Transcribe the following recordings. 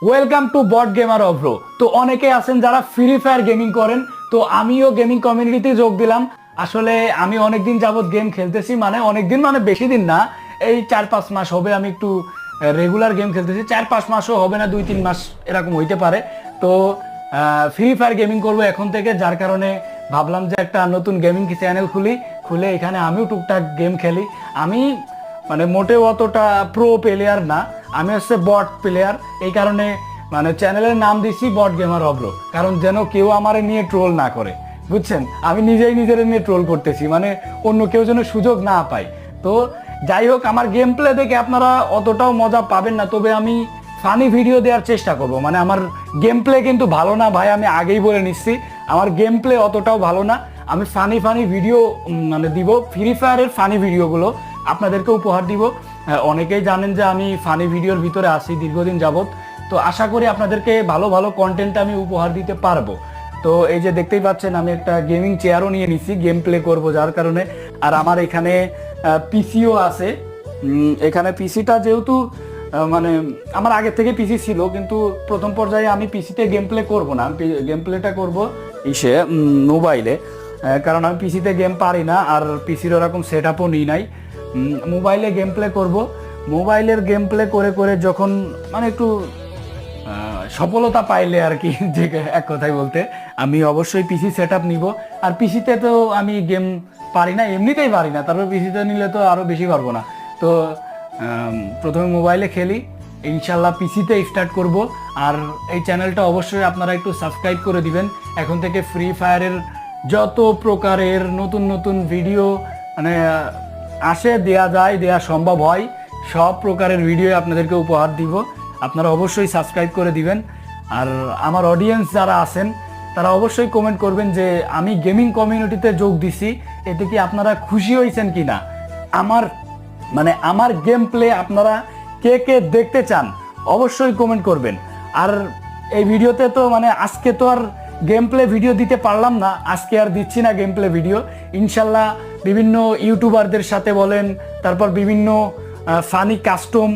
Welcome to bot gamer অভ্র। তো অনেকে আছেন যারা ফ্রি ফায়ার গেমিং করেন, তো আমিও গেমিং কমিউনিটিতে যোগ দিলাম। আসলে আমি অনেকদিন যাবত গেম খেলতেছি, মানে অনেকদিন মানে বেশি দিন না, এই 4-5 মাস হবে আমি একটু রেগুলার গেম খেলতেছি। 4-5 মাসও হবে না, 2-3 মাস এরকম হইতে পারে। তো ফ্রি ফায়ার গেমিং করবো এখন থেকে, যার কারণে ভাবলাম যে একটা নতুন গেমিং চ্যানেল খুলে এখানে আমিও টুকটাক গেম খেলি। আমি মানে মোটেও অতটা প্রো প্লেয়ার না, আমি হচ্ছে বট প্লেয়ার। এই কারণে মানে চ্যানেলের নাম দিচ্ছি বট গেমার অভ্র, কারণ যেন কেউ আমার নিয়ে ট্রোল না করে, বুঝছেন? আমি নিজেই নিজের নিয়ে ট্রোল করতেছি, মানে অন্য কেউ যেন সুযোগ না পায়। তো যাই হোক, আমার গেম প্লে দেখে আপনারা অতটাও মজা পাবেন না, তবে আমি ফানি ভিডিও দেওয়ার চেষ্টা করব। মানে আমার গেম প্লে কিন্তু ভালো না ভাই, আমি আগেই বলে নিচ্ছি, আমার গেম প্লে অতটাও ভালো না। আমি ফানি ভিডিও মানে দিব, ফ্রি ফায়ারের ফানি ভিডিওগুলো আপনাদেরকে উপহার দিব। অনেকেই জানেন যে আমি ফানি ভিডিওর ভিতরে আছি দীর্ঘদিন যাবত, তো আশা করি আপনাদেরকে ভালো ভালো কন্টেন্ট আমি উপহার দিতে পারবো। তো এই যে দেখতেই পাচ্ছেন, আমি একটা গেমিং চেয়ারও নিয়ে নিছি গেম প্লে করব যার কারণে। আর আমার এখানে পিসিও আছে। এখানে পিসিটা যেহেতু মানে আমার আগে থেকে পিসি ছিল, কিন্তু প্রথম পর্যায়ে আমি পিসিতে গেম প্লে করবো না, গেম প্লেটা করবো মোবাইলে, কারণ আমি পিসিতে গেম পারি না, আর পিসির ওরকম সেট আপও নিই নাই। মোবাইলে গেম প্লে করবো। মোবাইলের গেম প্লে করে করে যখন মানে একটু সফলতা পাইলে আর কি, যে এক কথায় বলতে, আমি অবশ্যই পিসি সেট আপ নিব। আর পিসিতে তো আমি গেম পারি না, এমনিতেই পারি না, তারপর পিসিতে নিলে তো আরও বেশি পারবো না। তো প্রথমে মোবাইলে খেলি, ইনশাল্লাহ পিসিতে স্টার্ট করব। আর এই চ্যানেলটা অবশ্যই আপনারা একটু সাবস্ক্রাইব করে দিবেন। এখন থেকে ফ্রি ফায়ারের যত প্রকারের নতুন নতুন ভিডিও মানে আসে, দেয়া সম্ভব হয়, সব প্রকারের ভিডিও আপনাদেরকে উপহার দিব। আপনারা অবশ্যই সাবস্ক্রাইব করে দিবেন। আর আমার অডিয়েন্স যারা আছেন তারা অবশ্যই কমেন্ট করবেন যে আমি গেমিং কমিউনিটিতে যোগ দিছি, এতে কি আপনারা খুশি হয়েছেন কি না। আমার গেম প্লে আপনারা কে কে দেখতে চান অবশ্যই কমেন্ট করবেন। আর এই ভিডিওতে তো মানে আজকে তো আর গেম প্লে ভিডিও দিতে পারলাম না, আজকে আর দিচ্ছি না গেম প্লে ভিডিও। ইনশাল্লাহ বিভিন্ন ইউটিউবারদের সাথে বলেন, তারপর বিভিন্ন ফানি কাস্টম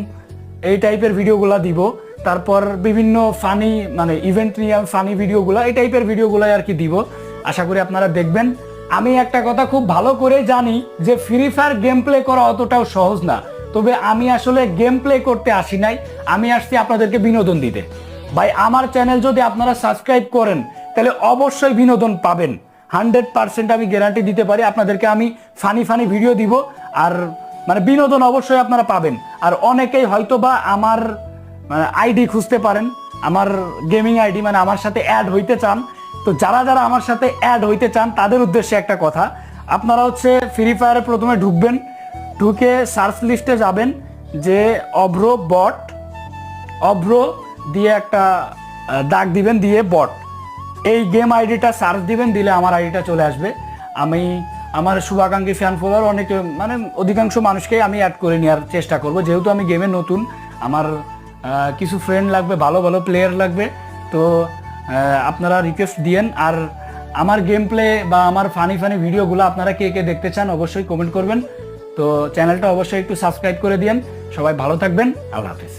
এই টাইপের ভিডিওগুলো দিব, তারপর বিভিন্ন ফানি মানে ইভেন্ট নিয়ে ফানি ভিডিওগুলো, এই টাইপের ভিডিওগুলো আর কি দিব। আশা করি আপনারা দেখবেন। আমি একটা কথা খুব ভালো করে জানি যে ফ্রি ফায়ার গেম প্লে করা অতটাও সহজ না, তবে আমি আসলে গেম প্লে করতে আসি নাই, আমি আসছি আপনাদেরকে বিনোদন দিতে। ভাই, আমার চ্যানেল যদি আপনারা সাবস্ক্রাইব করেন তাহলে অবশ্যই বিনোদন পাবেন, 100% আমি গ্যারান্টি দিতে পারি। আপনাদেরকে আমি ফানি ভিডিও দিব, আর মানে বিনোদন অবশ্যই আপনারা পাবেন। আর অনেকেই হয়তো বা আমার মানে আইডি খুঁজতে পারেন, আমার গেমিং আইডি, মানে আমার সাথে অ্যাড হইতে চান। তো যারা যারা আমার সাথে অ্যাড হইতে চান তাদের উদ্দেশ্যে একটা কথা, আপনারা হচ্ছে ফ্রি ফায়ারে প্রথমে ঢুকবেন, ঢুকে সার্চ লিস্টে যাবেন যে অভ্র দিয়ে একটা দাগ দিবেন, দিয়ে বট, এই গেম আইডিটা সার্চ দিবেন, দিলে আমার আইডিটা চলে আসবে। আমি আমার শুভাকাঙ্ক্ষী ফ্যান ফলোয়ার অনেকে মানে অধিকাংশ মানুষকেই আমি অ্যাড করে নেওয়ার চেষ্টা করব, যেহেতু আমি গেমে নতুন। আমার কিছু ফ্রেন্ড লাগবে, ভালো ভালো প্লেয়ার লাগবে। তো আপনারা রিকোয়েস্ট দিয়েন। আর আমার গেম প্লে বা আমার ফানি ভিডিওগুলো আপনারা কে কে দেখতে চান অবশ্যই কমেন্ট করবেন। তো চ্যানেলটা অবশ্যই একটু সাবস্ক্রাইব করে দিয়েন। সবাই ভালো থাকবেন, আল্লাহ হাফেজ।